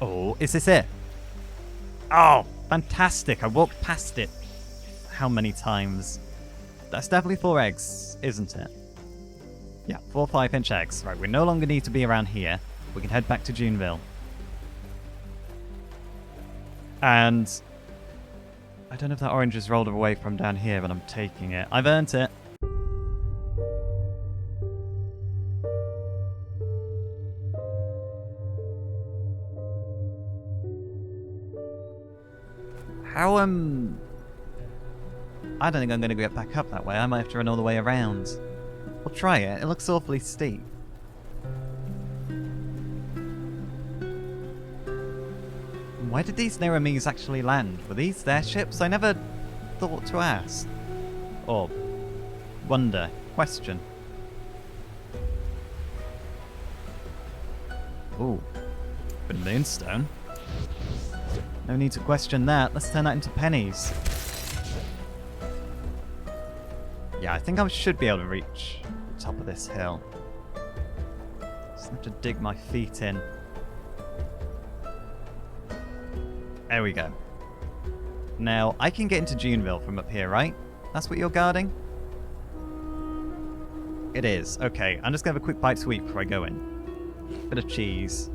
Oh, is this it? Oh, fantastic. I walked past it. How many times? That's definitely 4 eggs, isn't it? Yeah, 4 5-inch eggs. Right, we no longer need to be around here. We can head back to Juneville. And I don't know if that orange is rolled away from down here, but I'm taking it. I've earned it. How, I don't think I'm going to get back up that way. I might have to run all the way around. We'll try it. It looks awfully steep. Why did these Neramis actually land? Were these their ships? I never thought to ask. Or wonder. Question. Ooh. Bit of moonstone. No need to question that. Let's turn that into pennies. Yeah, I think I should be able to reach the top of this hill. Just have to dig my feet in. There we go. Now, I can get into Juneville from up here, right? That's what you're guarding? It is. Okay, I'm just going to have a quick bite to eat before I go in. Bit of cheese.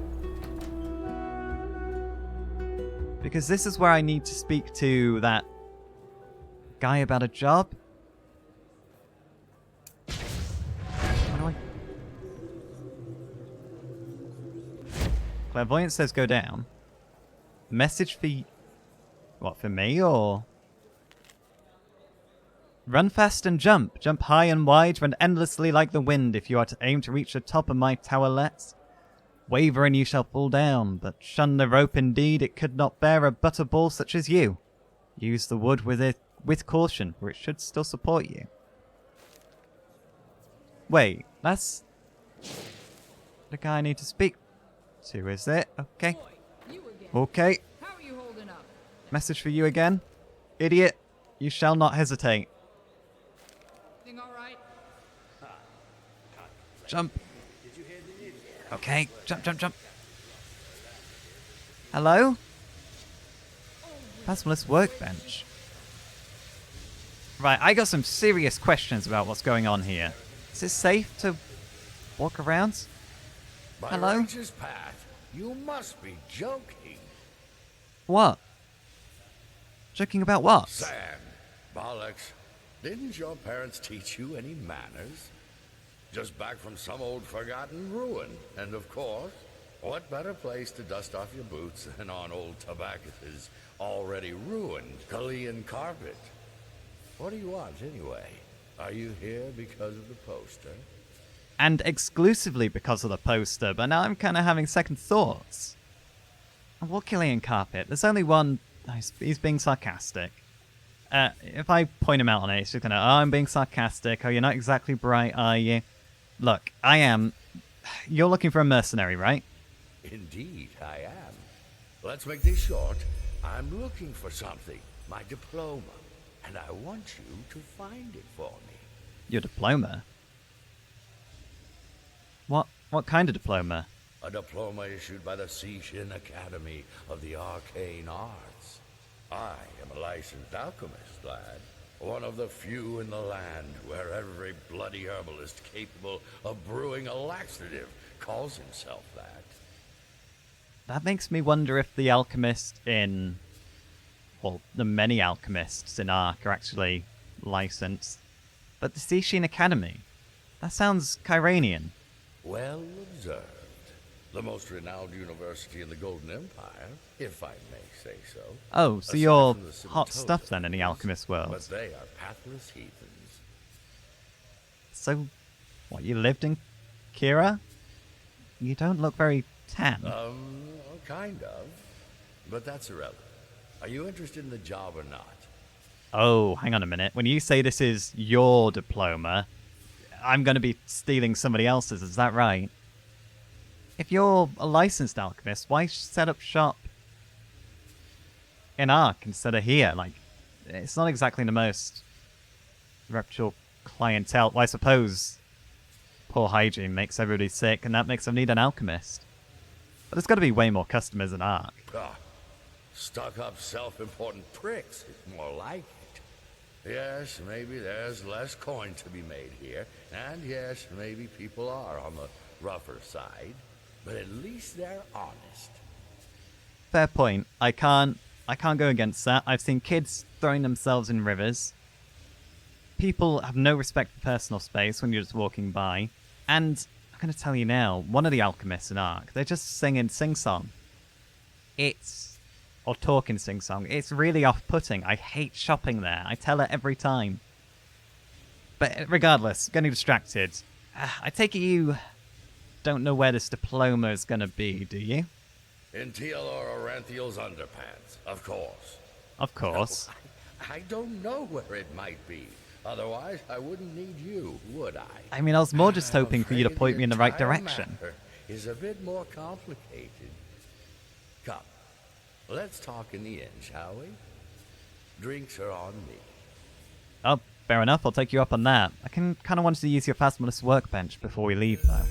Because this is where I need to speak to that guy about a job. How do I... Clairvoyance says go down. Message for... What, for me, or... Run fast and jump. Jump high and wide. Run endlessly like the wind if you are to aim to reach the top of my towerlets. Waver and you shall fall down, but shun the rope indeed. It could not bear a butterball such as you. Use the wood with caution, for it should still support you. Wait, that's the guy I need to speak to, is it? Okay. Okay. How are you holding up? Message for you again. Idiot, you shall not hesitate. Everything all right? Jump. Okay, jump, jump, jump. Hello? Plasmaless workbench. Right, I got some serious questions about what's going on here. Is it safe to walk around? By Hello? righteous path, you must be joking. What? Joking about what? Sam, bollocks. Didn't your parents teach you any manners? Just back from some old forgotten ruin. And of course, what better place to dust off your boots than on old Tobacco's already ruined Kalian carpet? What do you want anyway? Are you here because of the poster? And exclusively because of the poster, but now I'm kind of having second thoughts. What Killian carpet? There's only one... He's being sarcastic. If I point him out on it, it's just gonna... Oh, I'm being sarcastic. Oh, you're not exactly bright, are you? Look, I am... You're looking for a mercenary, right? Indeed, I am. Let's make this short. I'm looking for something. My diploma. And I want you to find it for me. Your diploma? What kind of diploma? A diploma issued by the Sishin Academy of the Arcane Arts. I am a licensed alchemist, lad. One of the few in the land where every bloody herbalist capable of brewing a laxative calls himself that. That makes me wonder if the alchemist in... Well, the many alchemists in Ark are actually licensed. But the Sishin Academy? That sounds Kyranian. Well observed. The most renowned university in the Golden Empire, if I may say so. Oh, so Aside you're from the hot Simtosa stuff then in the thieves, alchemist world. But they are pathless heathens. So, what, you lived in Kira? You don't look very tan. Kind of. But that's irrelevant. Are you interested in the job or not? Oh, hang on a minute. When you say this is your diploma, I'm going to be stealing somebody else's, is that right? If you're a licensed alchemist, why set up shop in Ark instead of here? Like, it's not exactly the most reputable clientele. Well, I suppose poor hygiene makes everybody sick, and that makes them need an alchemist. But there's got to be way more customers than Ark. Ah, stuck-up, self-important pricks is more like it. Yes, maybe there's less coin to be made here, and yes, maybe people are on the rougher side, but at least they're honest. Fair point. I can't go against that. I've seen kids throwing themselves in rivers. People have no respect for personal space when you're just walking by. And I'm going to tell you now, one of the alchemists in Ark, they're just singing sing-song. Or talking sing-song. It's really off-putting. I hate shopping there. I tell her every time. But regardless, getting distracted. I take it you don't know where this diploma is going to be, do you? In Tealor Oranthiel's underpants, of course. Of course. I don't know where it might be. Otherwise, I wouldn't need you, would I? I mean, I was more just I'm hoping for you to afraid point me in the right entire direction. matter is a bit more complicated. Come, let's talk in the inn, shall we? Drinks are on me. Oh, fair enough. I'll take you up on that. I kind of wanted to use your Phasmalus workbench before we leave, though.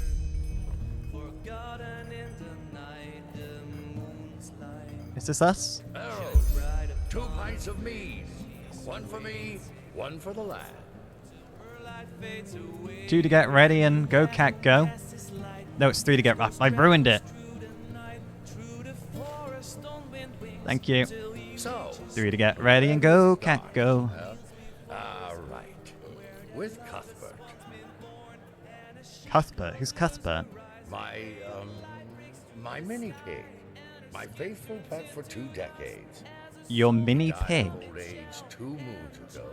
Is this us? Arrows, 2 pints of mead. One for me, one for the lad. 2 to get ready and go, cat, go. No, it's 3 to get... I ruined it. Thank you. So, 3 to get ready and go, cat, go. all right. With Cuthbert, Cuthbert? Who's Cuthbert? my mini pig. My faithful pet for 2 decades. Your mini Died pig? of old age 2 moons ago.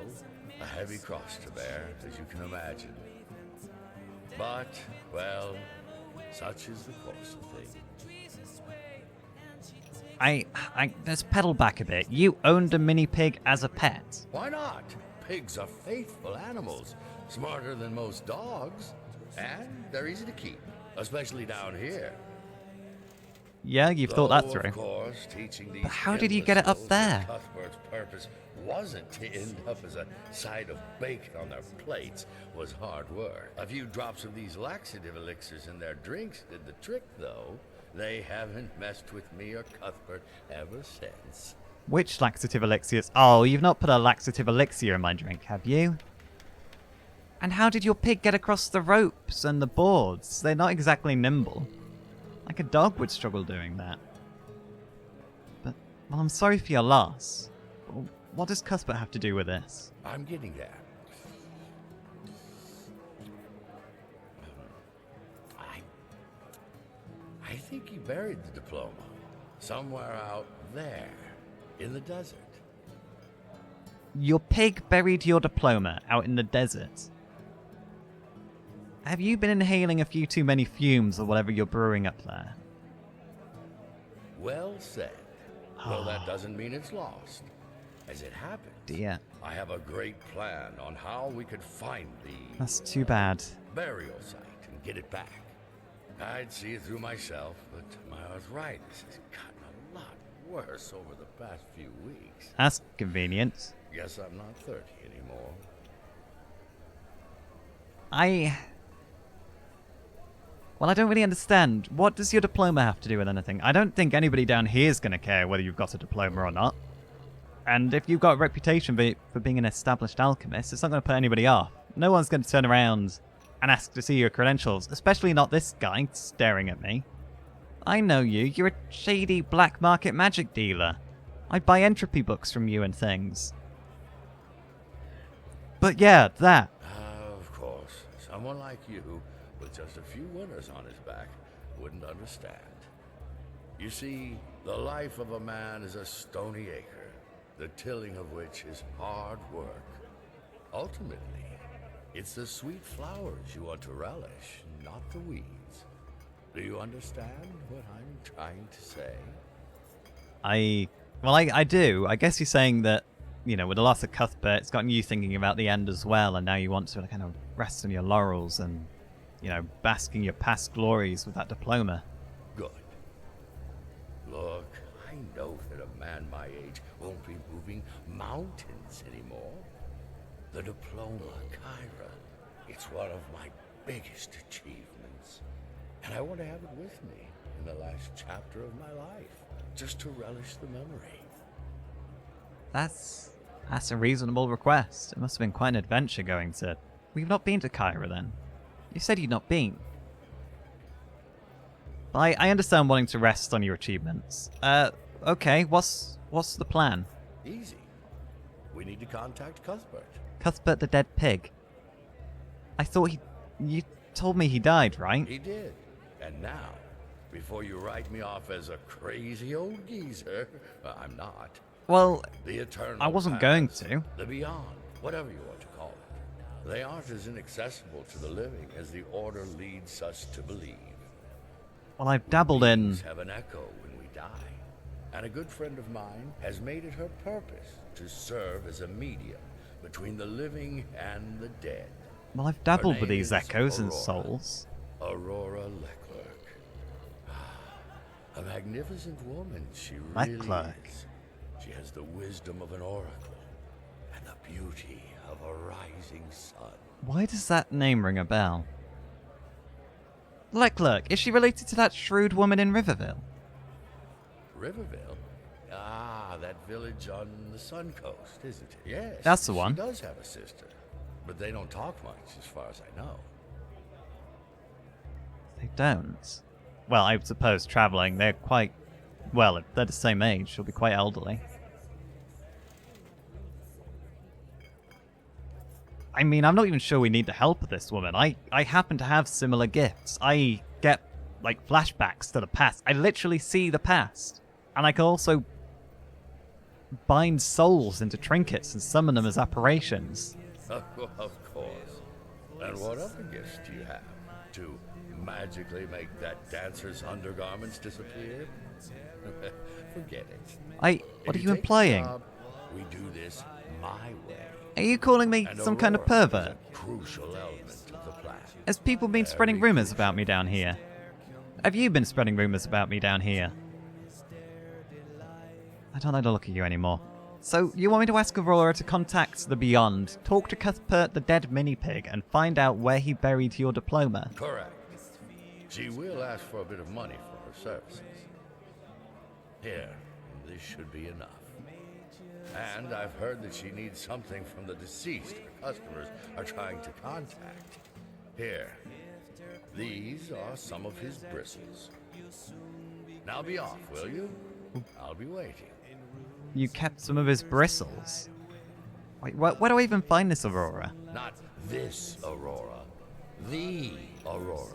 A heavy cross to bear, as you can imagine. But, well, such is the course of things. Let's pedal back a bit. You owned a mini pig as a pet. Why not? Pigs are faithful animals, smarter than most dogs, and they're easy to keep, especially down here. Yeah, you've thought that Though, through. Of course, teaching these But how did you get it up imbeciles there? that Cuthbert's purpose wasn't to end up as a side of bacon on their plates was hard work. A few drops of these laxative elixirs in their drinks did the trick, though. They haven't messed with me or Cuthbert ever since. Which laxative elixirs? Oh, you've not put a laxative elixir in my drink, have you? And how did your pig get across the ropes and the boards? They're not exactly nimble. Like a dog would struggle doing that. But, well, I'm sorry for your loss. What does Cuthbert have to do with this? I'm getting there. I think he buried the diploma somewhere out there in the desert. Your pig buried your diploma out in the desert. Have you been inhaling a few too many fumes or whatever you're brewing up there? Well said. Though that doesn't mean it's lost. As it happens, Dear. I have a great plan on how we could find the That's too bad. burial site and get it back. I'd see it through myself, but my arthritis has gotten a lot worse over the past few weeks. That's convenient. Guess I'm not 30 anymore. Well, I don't really understand. What does your diploma have to do with anything? I don't think anybody down here is going to care whether you've got a diploma or not. And if you've got a reputation for being an established alchemist, it's not going to put anybody off. No one's going to turn around and ask to see your credentials, especially not this guy staring at me. I know you. You're a shady black market magic dealer. I buy entropy books from you and things. But yeah, that. Of course, someone like you, with just a few winters on his back, wouldn't understand. You see, the life of a man is a stony acre, the tilling of which is hard work. Ultimately, it's the sweet flowers you want to relish, not the weeds. Do you understand what I'm trying to say? I do. I guess you're saying that, you know, with the loss of Cuthbert, it's gotten you thinking about the end as well, and now you want to kind of rest on your laurels and, you know, bask in your past glories with that diploma. Good. Look, I know that a man my age won't be moving mountains anymore. The diploma, Kyra, it's one of my biggest achievements. And I want to have it with me in the last chapter of my life, just to relish the memory. That's a reasonable request. It must have been quite an adventure going to... We've not been to Kyra then. You said you'd not been. I understand wanting to rest on your achievements. Okay, what's the plan? Easy. We need to contact Cuthbert. Cuthbert the dead pig. I thought you told me he died, right? He did. And now, before you write me off as a crazy old geezer, I'm not. Well, The eternal I wasn't past, going to. The beyond, whatever you want to call it. They aren't as inaccessible to the living as the Order leads us to believe. Well, I've dabbled in... These have an echo when we die. And a good friend of mine has made it her purpose to serve as a medium between the living and the dead. Well, I've dabbled Her with name these is echoes and Aurora. souls. Aurora Leclerc. A magnificent woman she really Leclerc. is. She has the wisdom of an oracle and the beauty of a rising sun. Why does that name ring a bell? Leclerc, is she related to that shrewd woman in Riverville? Riverville? Ah, that village on the Sun Coast, isn't it? Yes. That's the one. She does have a sister, but they don't talk much as far as I know. They don't. Well, I suppose travelling, they're quite... Well, they're the same age. She'll be quite elderly. I mean, I'm not even sure we need the help of this woman. I happen to have similar gifts. I get, like, flashbacks to the past. I literally see the past. And I can also bind souls into trinkets and summon them as apparitions. Of course. And what other gifts do you have? To magically make that dancer's undergarments disappear? Forget it. What are If you take the implying? job, we do this my way. Are you calling me And some kind of Aurora is pervert? a crucial element of the plan. Has people been spreading Very rumours crucial. about me down here? Have you been spreading rumours about me down here? I don't like the look of you anymore. So, you want me to ask Aurora to contact the Beyond, talk to Cuthbert the dead mini-pig, and find out where he buried your diploma? Correct. She will ask for a bit of money for her services. Here, this should be enough. And I've heard that she needs something from the deceased her customers are trying to contact. Here, these are some of his bristles. Now be off, will you? I'll be waiting. You kept some of his bristles. Wait, where do I even find this Aurora? Not this Aurora. The Aurora.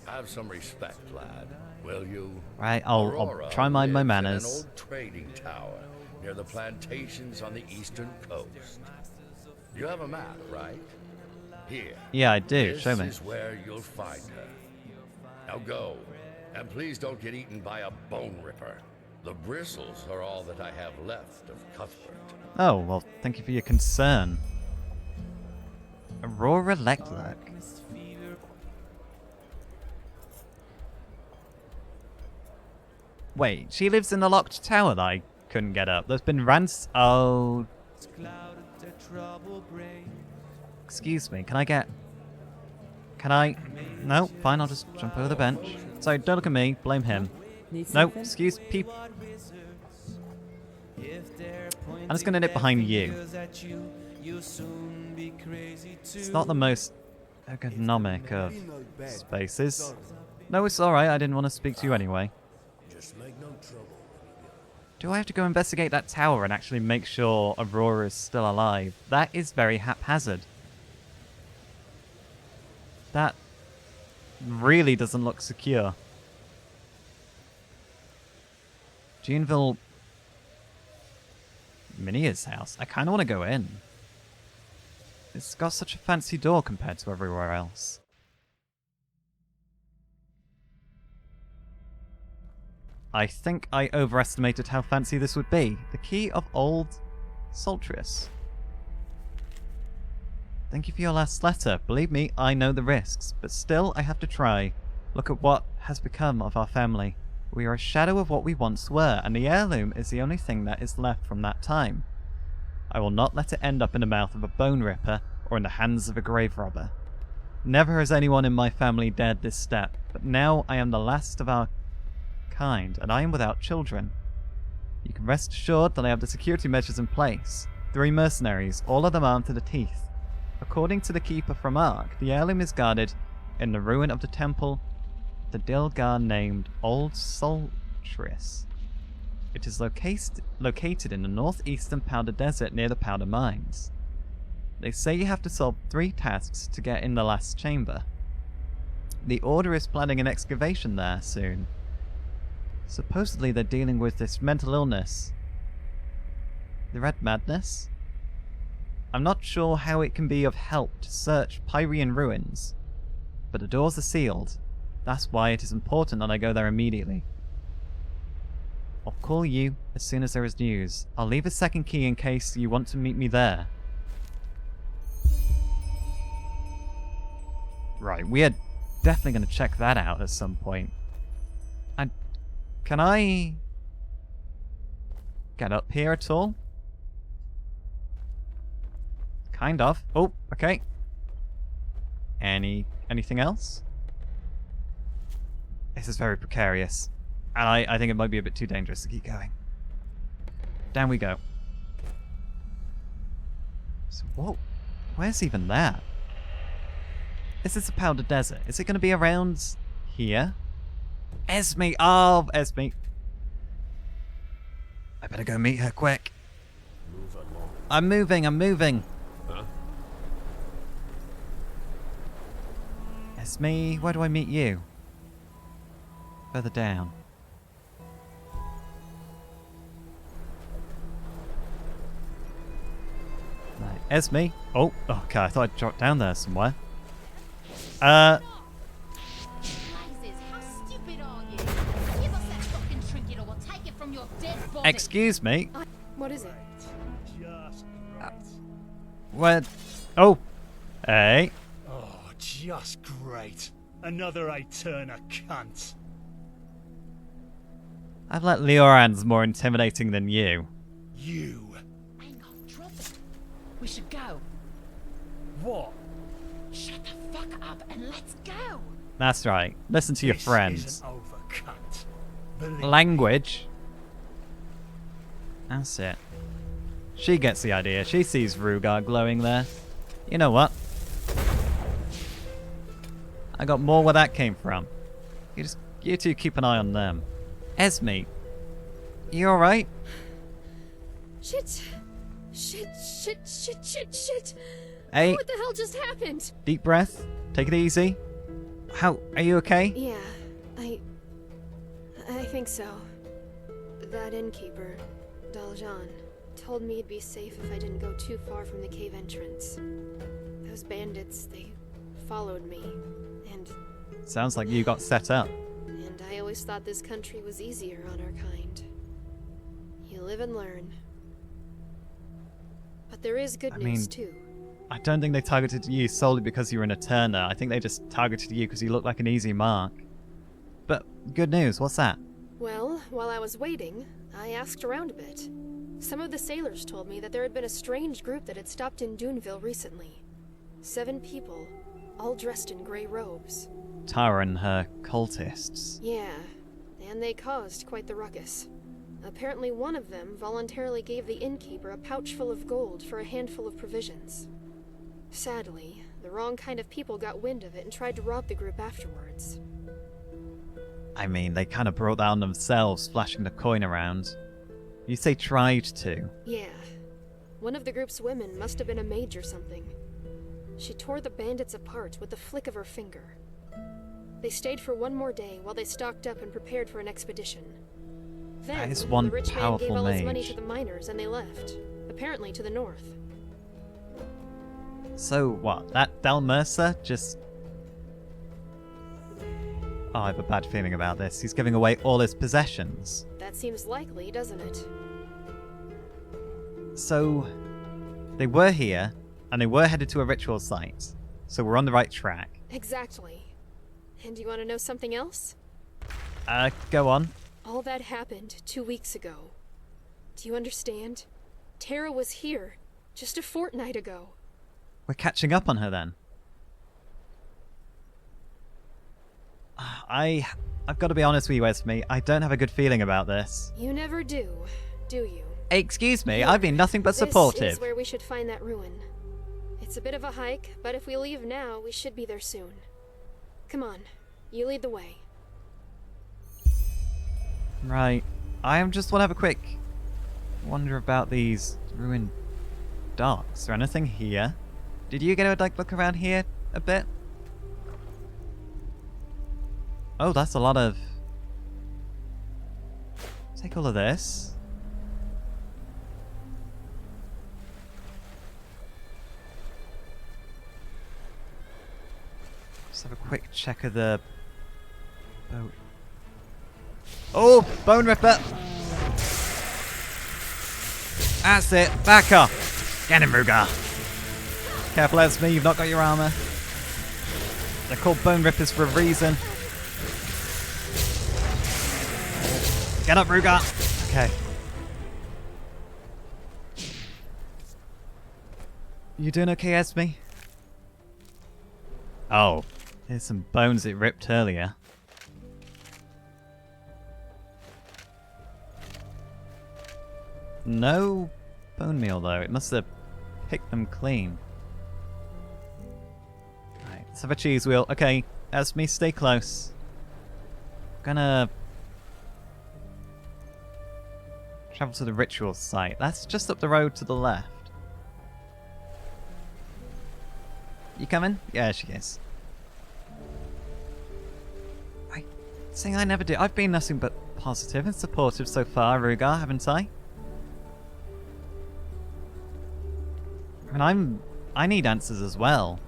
Have some respect, lad. Will you? Right, I'll Aurora try mind my lives in manners. an old trading tower near the plantations on the eastern coast. You have a map, right? Here. Yeah, I do. This Show me. is where you'll find her. Now go, and please don't get eaten by a bone ripper. The bristles are all that I have left of Cuthbert. Oh, well, thank you for your concern. Aurora Leclerc. Wait, she lives in the locked tower that I couldn't get up. There's been rants. Oh. Excuse me, can I get... Can I... No, fine, I'll just jump over the bench. Sorry, don't look at me, blame him. No, excuse people. I'm just gonna nip behind you. It's not the most ergonomic of spaces. No, it's alright, I didn't want to speak to you anyway. Do I have to go investigate that tower and actually make sure Aurora is still alive? That is very haphazard. That really doesn't look secure. Geneville Minia's house. I kind of want to go in. It's got such a fancy door compared to everywhere else. I think I overestimated how fancy this would be. The key of Old Saltrius. Thank you for your last letter. Believe me, I know the risks, but still I have to try. Look at what has become of our family. We are a shadow of what we once were, and the heirloom is the only thing that is left from that time. I will not let it end up in the mouth of a bone ripper or in the hands of a grave robber. Never has anyone in my family dared this step, but now I am the last of our kind, and I am without children. You can rest assured that I have the security measures in place. 3 mercenaries, all of them armed to the teeth. According to the keeper from Ark, the heirloom is guarded in the ruin of the temple, the Dilgar named Old Soltris. It is located in the northeastern Powder Desert near the Powder Mines. They say you have to solve 3 tasks to get in the last chamber. The Order is planning an excavation there soon. Supposedly they're dealing with this mental illness. The Red Madness? I'm not sure how it can be of help to search Pyrean ruins, but the doors are sealed. That's why it is important that I go there immediately. I'll call you as soon as there is news. I'll leave a second key in case you want to meet me there. Right, we are definitely going to check that out at some point. And can I get up here at all? Kind of. Oh, okay. Anything else? This is very precarious. And I think it might be a bit too dangerous to keep going. Down we go. So, whoa. Where's even that? This is the Powder Desert. Is it going to be around here? Esme! Oh, Esme. I better go meet her quick. Move along. I'm moving. Huh? Esme, where do I meet you? Further down. Right, Esme. Oh, okay, I thought I'd dropped down there somewhere. Blazes, how stupid are you? Give us that fucking trinket or we'll take it from your dead body. Excuse me. What is it? Just great. Where? Oh. Hey. Oh, just great. Another Eterna cunt. I've let Leoran's more intimidating than you. You. Hang on, drop it. We should go. What? Shut the fuck up and let's go. That's right. Listen to your This friends. isn't over, cunt. Believe me. Language. That's it. She gets the idea. She sees Rugar glowing there. You know what? I got more where that came from. You two keep an eye on them. Esme, you alright? Shit. Hey, What the hell just happened? deep breath. Take it easy. How are you okay? Yeah, I think so. That innkeeper, Daljan, told me it'd be safe if I didn't go too far from the cave entrance. Those bandits, they followed me, and Sounds like you got set up. I always thought this country was easier on our kind. You live and learn. But there is good news too. I don't think they targeted you solely because you were an Eterna. I think they just targeted you because you look like an easy mark. But good news, what's that? Well, while I was waiting, I asked around a bit. Some of the sailors told me that there had been a strange group that had stopped in Duneville recently. 7 people, all dressed in grey robes. Tara and her cultists. Yeah, and they caused quite the ruckus. Apparently one of them voluntarily gave the innkeeper a pouch full of gold for a handful of provisions. Sadly, the wrong kind of people got wind of it and tried to rob the group afterwards. I mean, they kind of brought that on themselves, flashing the coin around. You say tried to. Yeah. One of the group's women must have been a mage or something. She tore the bandits apart with the flick of her finger. They stayed for one more day while they stocked up and prepared for an expedition. Then, That is one the rich man gave powerful all his money mage. to the miners and they left. Apparently to the north. So what? That Dalmercer just... Oh, I have a bad feeling about this. He's giving away all his possessions. That seems likely, doesn't it? So, they were here, and they were headed to a ritual site. So we're on the right track. Exactly. And you want to know something else? Go on. All that happened 2 weeks ago. Do you understand? Tara was here just a fortnight ago. We're catching up on her then. I I've got to be honest with you, Esme. I don't have a good feeling about this. You never do you? Excuse me, I've been nothing but This supportive. is where we should find that ruin. It's a bit of a hike, but if we leave now, we should be there soon. Come on, you lead the way. Right. I just want to have a quick wonder about these ruined docks. Is there anything here? Did you get a look around here a bit? Oh, that's a lot of... Take all of this. Just have a quick check of the boat. Oh, Bone Ripper! That's it. Back off. Get him, Rugar. Careful, Esme. You've not got your armor. They're called Bone Rippers for a reason. Get up, Rugar. Okay. You doing okay, Esme? Oh, here's some bones it ripped earlier. No bone meal though. It must have picked them clean. Right, let's have a cheese wheel. Okay, Esme, stay close. Gonna travel to the ritual site. That's just up the road to the left. You coming? Yeah, she is. Saying I never do. I've been nothing but positive and supportive so far, Rugar, haven't I? And I need answers as well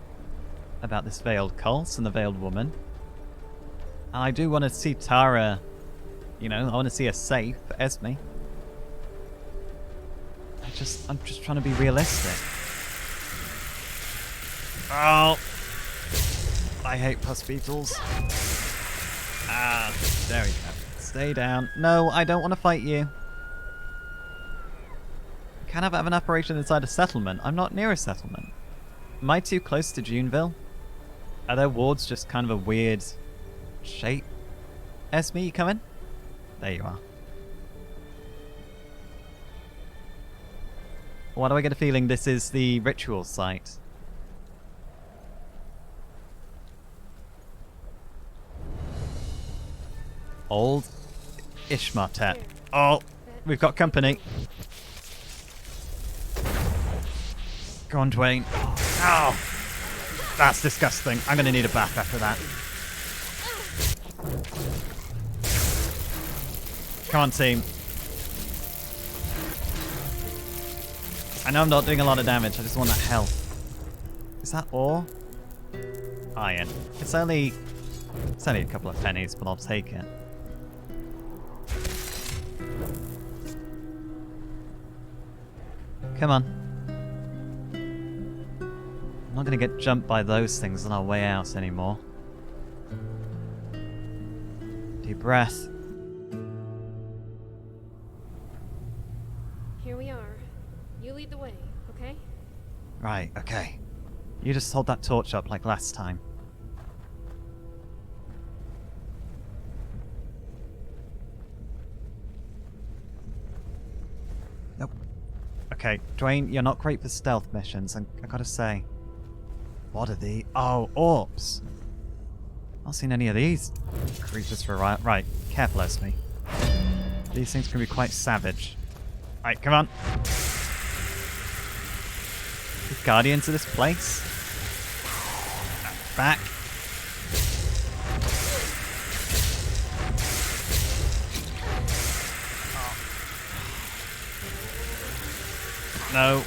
about this veiled cult and the veiled woman. And I do want to see Tara, you know, I want to see her safe, Esme. I'm just trying to be realistic. Oh, I hate pus beetles. Ah, there we go. Stay down. No, I don't want to fight you. Can I have an operation inside a settlement? I'm not near a settlement. Am I too close to Juneville? Are their wards just kind of a weird shape? Esme, you coming? There you are. Why do I get a feeling this is the ritual site? Old Ishmartet. Oh, we've got company. Go on, Dwayne. Oh, that's disgusting. I'm going to need a bath after that. Come on, team. I know I'm not doing a lot of damage. I just want that health. Is that ore? Iron. It's only a couple of pennies, but I'll take it. Come on. I'm not going to get jumped by those things on our way out anymore. Deep breath. Here we are. You lead the way, okay? Right, okay. You just hold that torch up like last time. Nope. Okay, Dwayne, you're not great for stealth missions, I gotta say. What are the... Oh, orbs! Not seen any of these creatures for a while. Right, careful, Esme. These things can be quite savage. Right, come on. The guardians of this place. Back. No.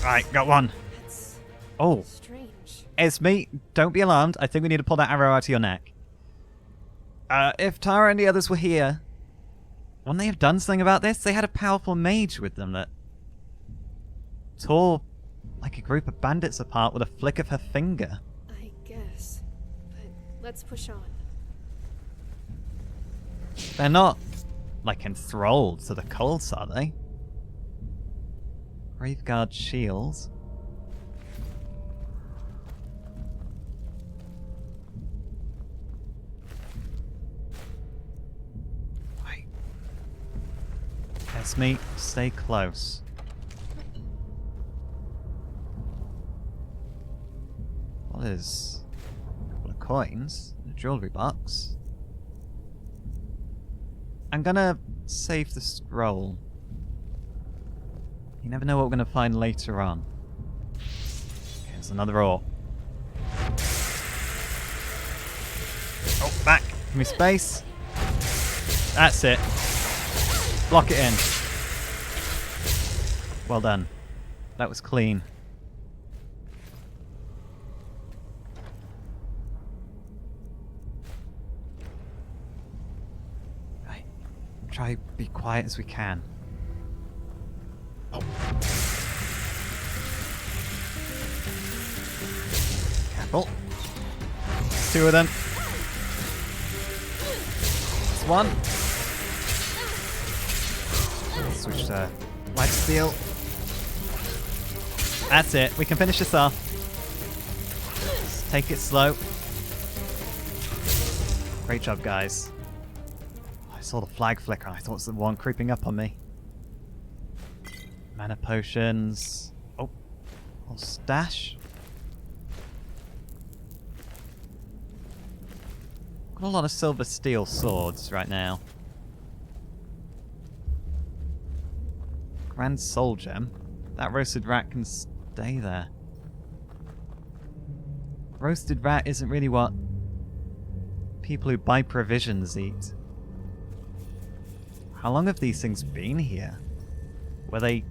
Right, got one. That's Oh, strange. Esme, don't be alarmed. I think we need to pull that arrow out of your neck. If Tara and the others were here, wouldn't they have done something about this? They had a powerful mage with them that tore like a group of bandits apart with a flick of her finger. I guess. But let's push on. They're not, like, enthralled to the cults, are they? Graveguard shields. Esme, stay close. What is... a couple of coins, a jewellery box. I'm gonna save the scroll. You never know what we're gonna find later on. Here's another ore. Oh, back! Give me space. That's it. Block it in. Well done. That was clean. Right. Try to be quiet as we can. Oh. Careful. There's two of them. There's one. Switch to light steel. That's it. We can finish this off. Just take it slow. Great job, guys. I saw the flag flicker. I thought it was the one creeping up on me. Mana potions. Oh. Little stash. Got a lot of silver steel swords right now. Grand soul gem. That roasted rat can stay there. Roasted rat isn't really what people who buy provisions eat. How long have these things been here? Were they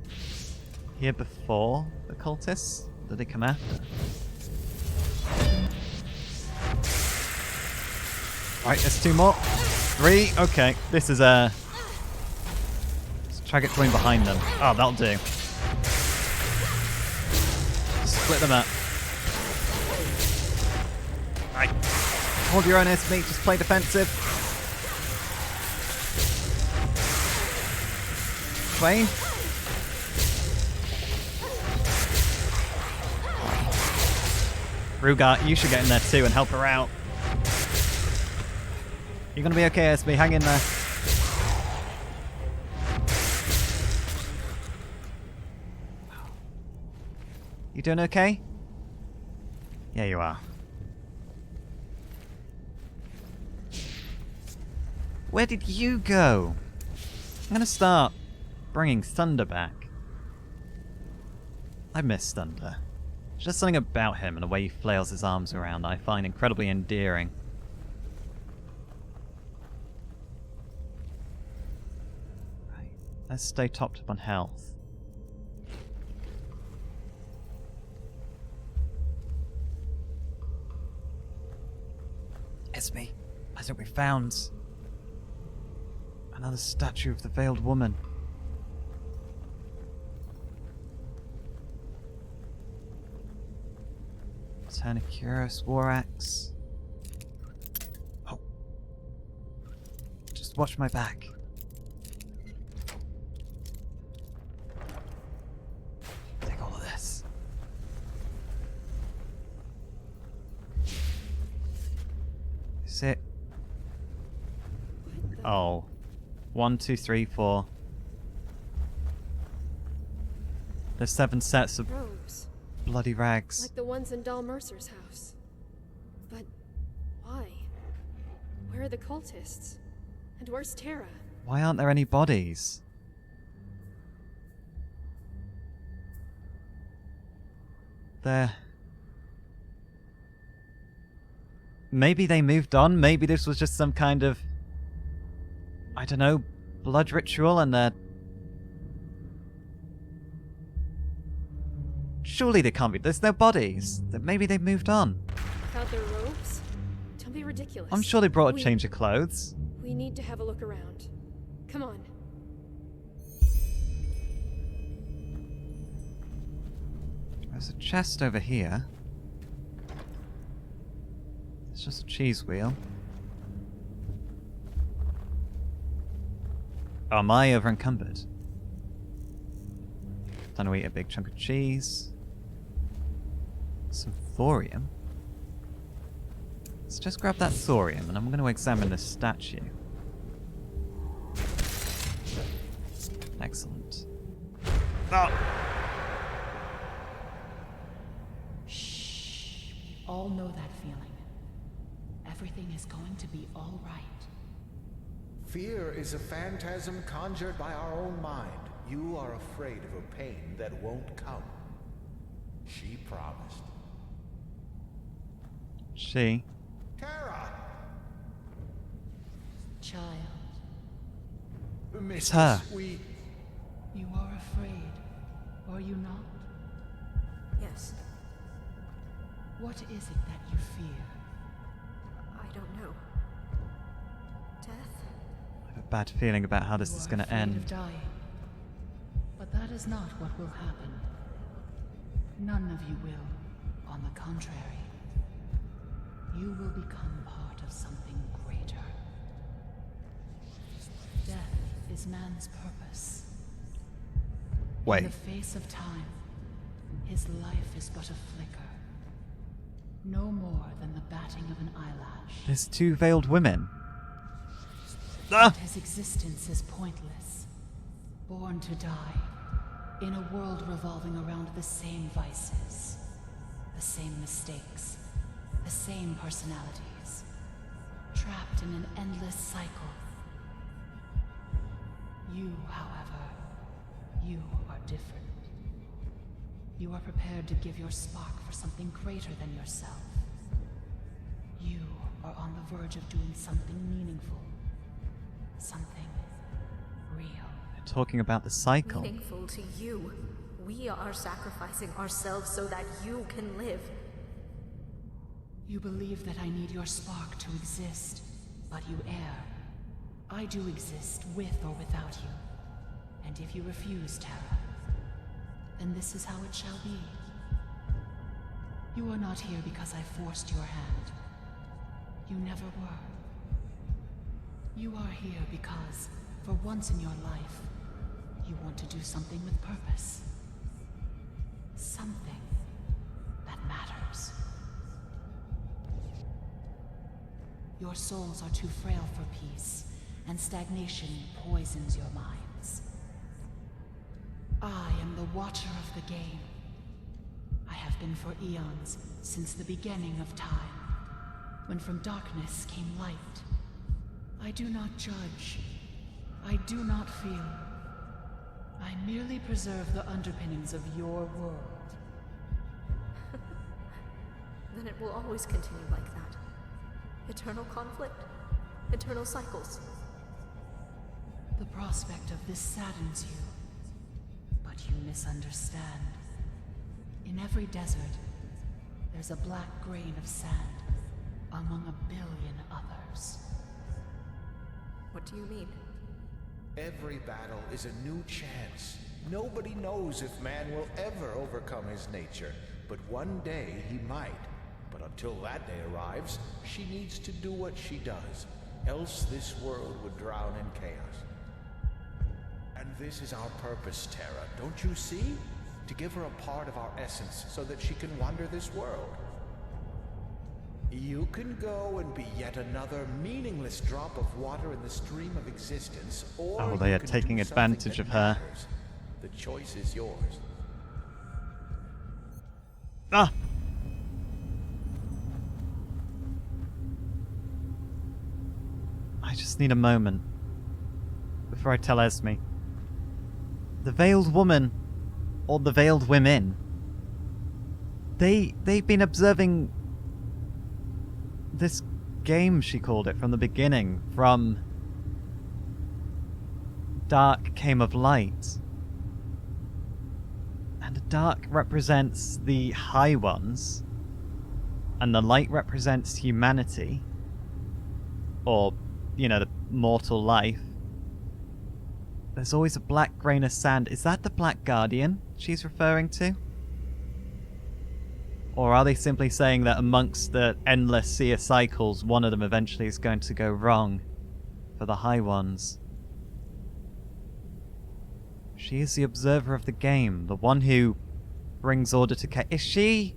here before the cultists? Did they come after? Right, there's two more. Three. Okay, this is a... Try to get going behind them. Oh, that'll do. Split them up. Right. Hold your own, Esme. Just play defensive. Twain. Rugar, you should get in there too and help her out. You're gonna be okay, Esme. Hang in there. You doing okay? Yeah, you are. Where did you go? I'm gonna start bringing Thunder back. I miss Thunder. There's just something about him and the way he flails his arms around I find incredibly endearing. Right, let's stay topped up on health. Esme, I think we found another statue of the Veiled Woman. Tanacuros War Axe. Oh. Just watch my back. Take all of this. Is it? Oh. 1, 2, 3, 4. There's 7 sets of Robes. bloody rags. Like the ones in Doll Mercer's house. But why? Where are the cultists? And where's Tara? Why aren't there any bodies? There. Maybe they moved on. Maybe this was just some kind of, I don't know, blood ritual and they're... Surely they can't be. There's no bodies. Maybe they moved on. Without their robes? Don't be ridiculous. I'm sure they brought a change of clothes. We need to have a look around. Come on. There's a chest over here. It's just a cheese wheel. Oh, am I over encumbered? Time to eat a big chunk of cheese. Some thorium. Let's just grab that thorium and I'm going to examine this statue. Excellent. Oh. Shh. We all know that feeling. Everything is going to be all right. Fear is a phantasm conjured by our own mind. You are afraid of a pain that won't come. She promised. She? Tara! Child, It's her. We... you are afraid, are you not? Yes, What is it that you fear? I don't know. Death? I have a bad feeling about how this You is are going to afraid end. of dying. But that is not what will happen. None of you will. On the contrary, you will become part of something greater. Death is man's purpose. Wait. In the face of time, his life is but a flicker. No more than the batting of an eyelash. There's two veiled women. Ah! His existence is pointless. Born to die. In a world revolving around the same vices. The same mistakes. The same personalities. Trapped in an endless cycle. You, however, you are different. You are prepared to give your spark for something greater than yourself. You are on the verge of doing something meaningful. Something real. They're talking about the cycle. Meaningful to you. We are sacrificing ourselves so that you can live. You believe that I need your spark to exist, but you err. I do exist with or without you. And if you refuse, Tara, then this is how it shall be. You are not here because I forced your hand. You never were. You are here because, for once in your life, you want to do something with purpose. Something that matters. Your souls are too frail for peace, and stagnation poisons your minds. I am the watcher of the game. I have been for eons, since the beginning of time, when from darkness came light. I do not judge. I do not feel. I merely preserve the underpinnings of your world. Then it will always continue like that. Eternal conflict. Eternal cycles. The prospect of this saddens you. But you misunderstand. In every desert, there's a black grain of sand among a billion others. What do you mean? Every battle is a new chance. Nobody knows if man will ever overcome his nature, but one day he might. But until that day arrives, she needs to do what she does, else this world would drown in chaos. And this is our purpose, Tara, don't you see? To give her a part of our essence so that she can wander this world. You can go and be yet another meaningless drop of water in the stream of existence, or Oh, they you are can taking do advantage something of that her. matters. The choice is yours. Ah! I just need a moment before I tell Esme. The veiled woman, or the veiled women, they've been observing this game, she called it, from the beginning, from dark came of light. And the dark represents the high ones, and the light represents humanity, or, you know, the mortal life. There's always a black grain of sand. Is that the Black Guardian she's referring to? Or are they simply saying that amongst the endless sea of cycles, one of them eventually is going to go wrong for the high ones? She is the observer of the game, the one who brings order to chaos. Is she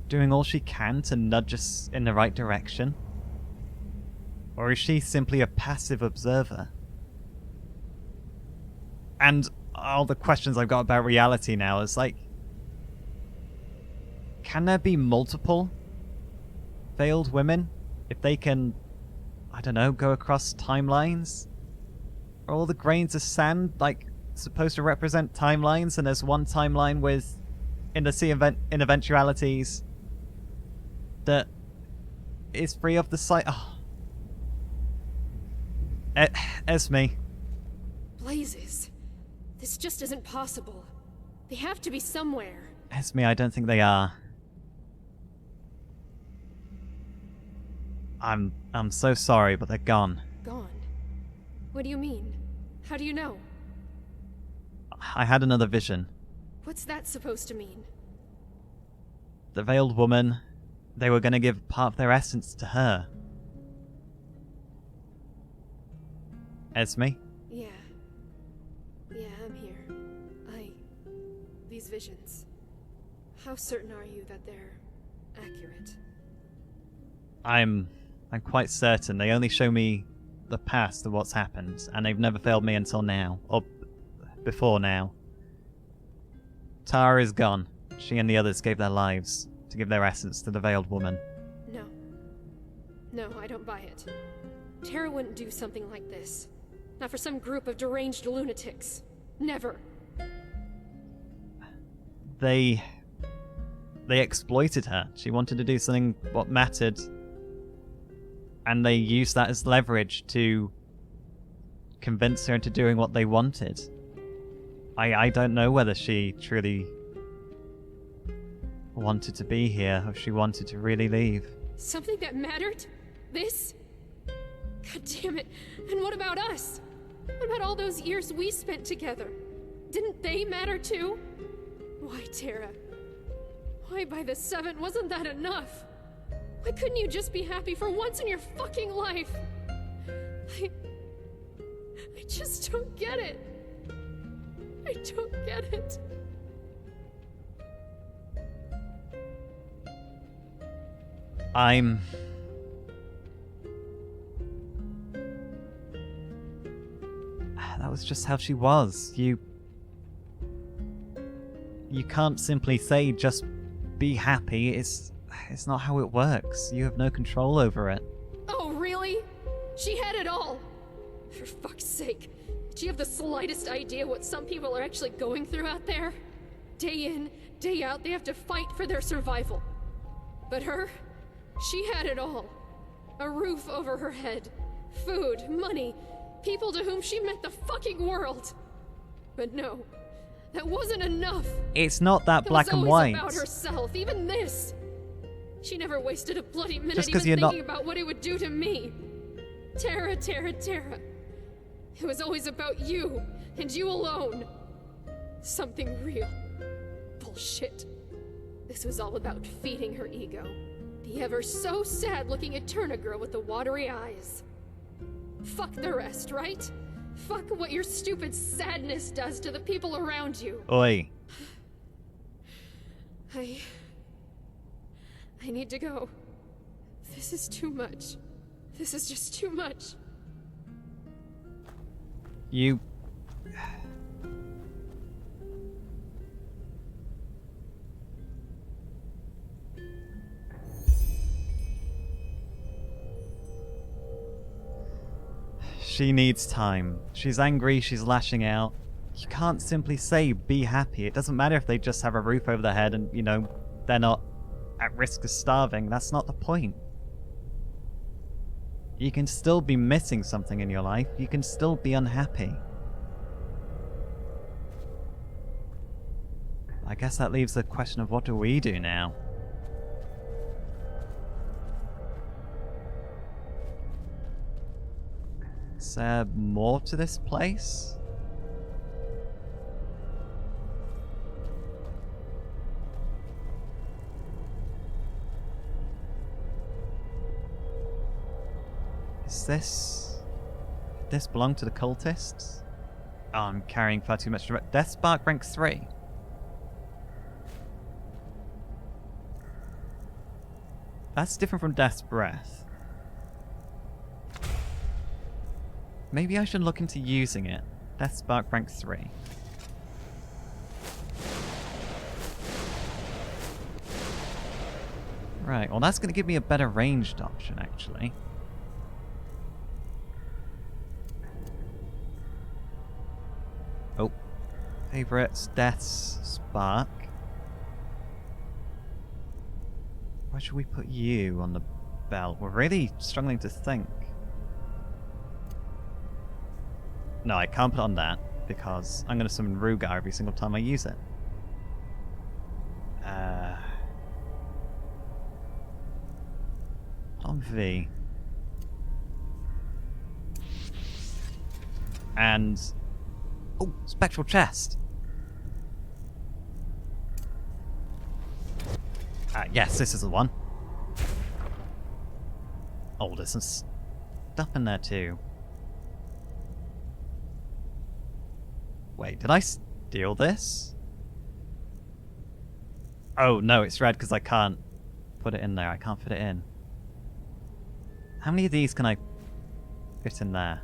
doing all she can to nudge us in the right direction? Or is she simply a passive observer? And all the questions I've got about reality now is like, can there be multiple veiled women if they can, I don't know, go across timelines? Are all the grains of sand like supposed to represent timelines, and there's one timeline with in eventualities that is free of the site? Oh. Esme. Blazes. This just isn't possible. They have to be somewhere. Esme, I don't think they are. I'm so sorry, but they're gone. Gone? What do you mean? How do you know? I had another vision. What's that supposed to mean? The veiled woman, they were going to give part of their essence to her. Esme? Yeah. Yeah, I'm here. These visions. How certain are you that they're accurate? I'm quite certain they only show me the past of what's happened, and they've never failed me until now, or before now. Tara is gone. She and the others gave their lives to give their essence to the veiled woman. No. No, I don't buy it. Tara wouldn't do something like this. Not for some group of deranged lunatics. Never. They exploited her. She wanted to do something what mattered, and they used that as leverage to convince her into doing what they wanted. I don't know whether she truly wanted to be here, or she wanted to really leave. Something that mattered? This? God damn it. And what about us? What about all those years we spent together? Didn't they matter too? Why, Tara? Why by the 7th wasn't that enough? Why couldn't you just be happy for once in your fucking life? I just don't get it. I don't get it. That was just how she was. You can't simply say just be happy. It's not how it works. You have no control over it. Oh, really? She had it all. For fuck's sake. Do you have the slightest idea what some people are actually going through out there? Day in, day out, they have to fight for their survival. But her? She had it all. A roof over her head. Food, money, people to whom she meant the fucking world. But no, that wasn't enough. It's not that black and white. white. It was always about herself, even this. She never wasted a bloody minute Just even 'cause you're thinking not... about what it would do to me. Tara, Tara, Tara. It was always about you, and you alone. Something real. Bullshit. This was all about feeding her ego. The ever so sad-looking Eterna girl with the watery eyes. Fuck the rest, right? Fuck what your stupid sadness does to the people around you. Oi. I need to go. This is too much. This is just too much. You... She needs time. She's angry, she's lashing out. You can't simply say, be happy. It doesn't matter if they just have a roof over their head and, you know, they're not at risk of starving. That's not the point. You can still be missing something in your life. You can still be unhappy. I guess that leaves the question of what do we do now? Is there more to this place? Is this... Did this belong to the cultists? Oh, I'm carrying far too much. Death Spark rank 3. That's different from Death's Breath. Maybe I should look into using it. Death Spark rank 3. Right, well that's going to give me a better ranged option, actually. Oh. Favorites, Death's Spark. Where should we put you on the belt? We're really struggling to think. No, I can't put on that, because I'm going to summon Rugar every single time I use it. On V. And... oh, Spectral Chest! Yes, this is the one. Oh, there's some stuff in there too. Wait, did I steal this? Oh, no, it's red because I can't put it in there. I can't fit it in. How many of these can I fit in there?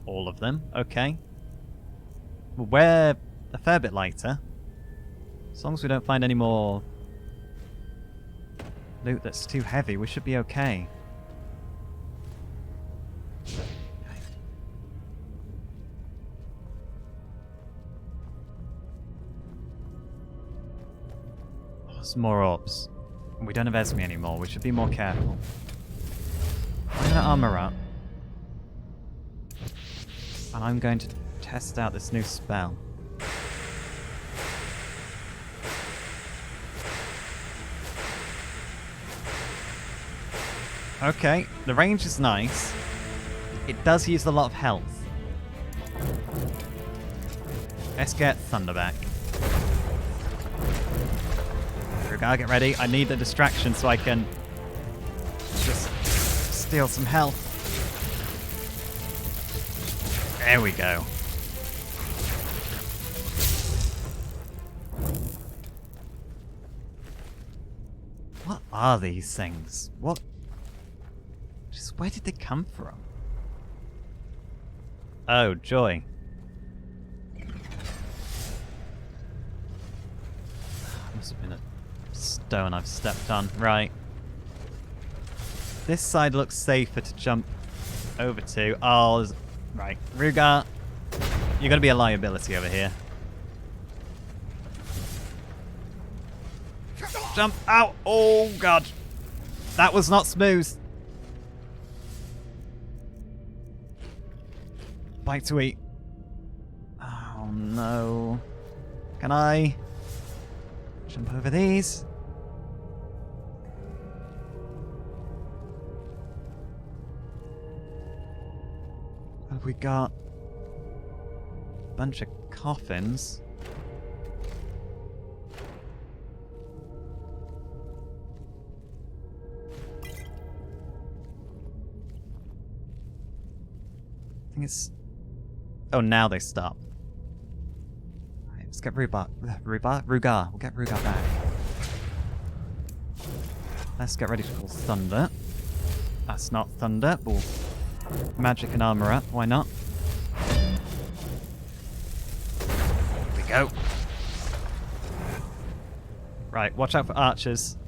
All of them? Okay. Well, we're a fair bit lighter. As long as we don't find any more loot that's too heavy, we should be okay. Some more orbs. We don't have Esme anymore. We should be more careful. I'm going to armor up. And I'm going to test out this new spell. Okay, the range is nice. It does use a lot of health. Let's get Thunder back. Rugar, get ready. I need the distraction so I can just steal some health. There we go. What are these things? What? Just where did they come from? Oh, joy. Must have been a stone I've stepped on. Right. This side looks safer to jump over to. Oh, right. Rugar, you're going to be a liability over here. Jump out! Oh, God. That was not smooth. Bite to eat. Oh, no. Can I jump over these? What have we got? A bunch of coffins. I think it's... oh, now they stop. Alright, let's get Rugar. We'll get Rugar back. Let's get ready to call Thunder. That's not Thunder. We'll magic and armor up. Why not? Here we go. Right, watch out for archers.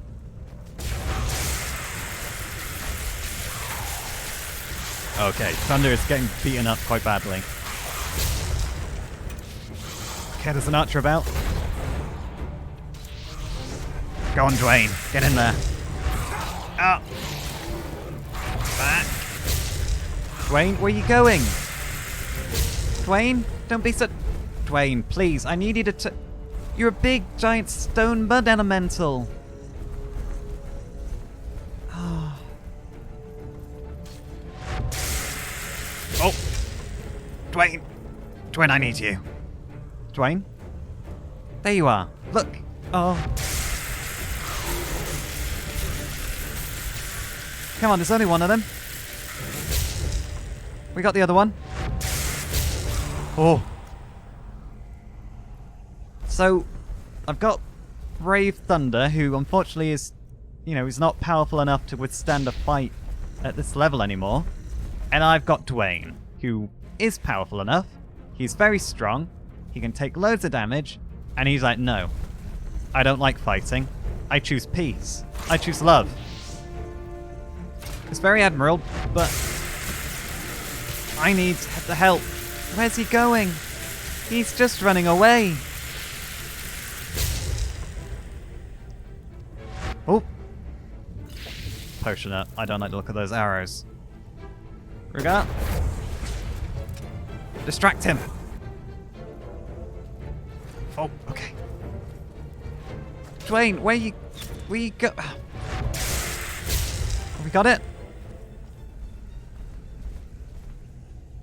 Okay, Thunder is getting beaten up quite badly. Okay, there's an archer about. Go on, Dwayne. Get in there. Out. Back. Dwayne, where are you going? Dwayne, don't be so... Dwayne, please, I need you to... You're a big, giant stone mud elemental. Oh! Dwayne! Dwayne, I need you. Dwayne? There you are. Look! Oh. Come on, there's only one of them. We got the other one. Oh. So, I've got Brave Thunder, who unfortunately is, is not powerful enough to withstand a fight at this level anymore. And I've got Dwayne, who is powerful enough, He's very strong. He can take loads of damage. And he's like, no. I don't like fighting. I choose peace. I choose love. It's very admirable, but I need the help. Where's he going? He's just running away. Oh. Potion up. I don't like the look of those arrows. Regard. Distract him. Oh, okay. Dwayne, where you go? We got it?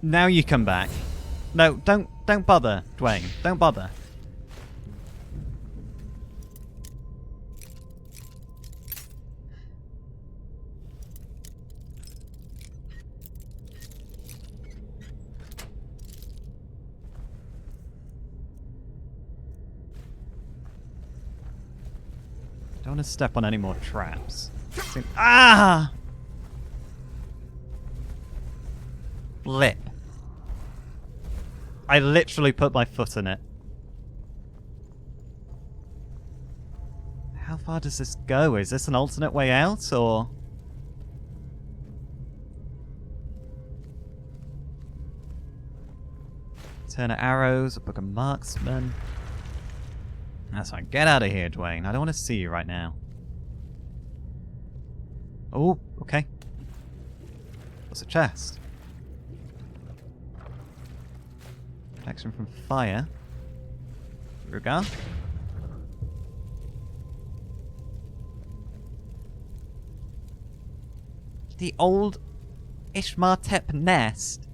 Now you come back. No, don't bother, Dwayne. Don't bother. Don't want to step on any more traps. Ah! Blip. I literally put my foot in it. How far does this go? Is this an alternate way out, or...? Turn of arrows, a book of marksman. That's fine. Get out of here, Dwayne. I don't want to see you right now. Oh, okay. What's a chest? Protection from fire. Regard. The old Ishmartep nest.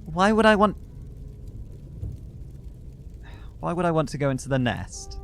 Why would I want to go into the nest?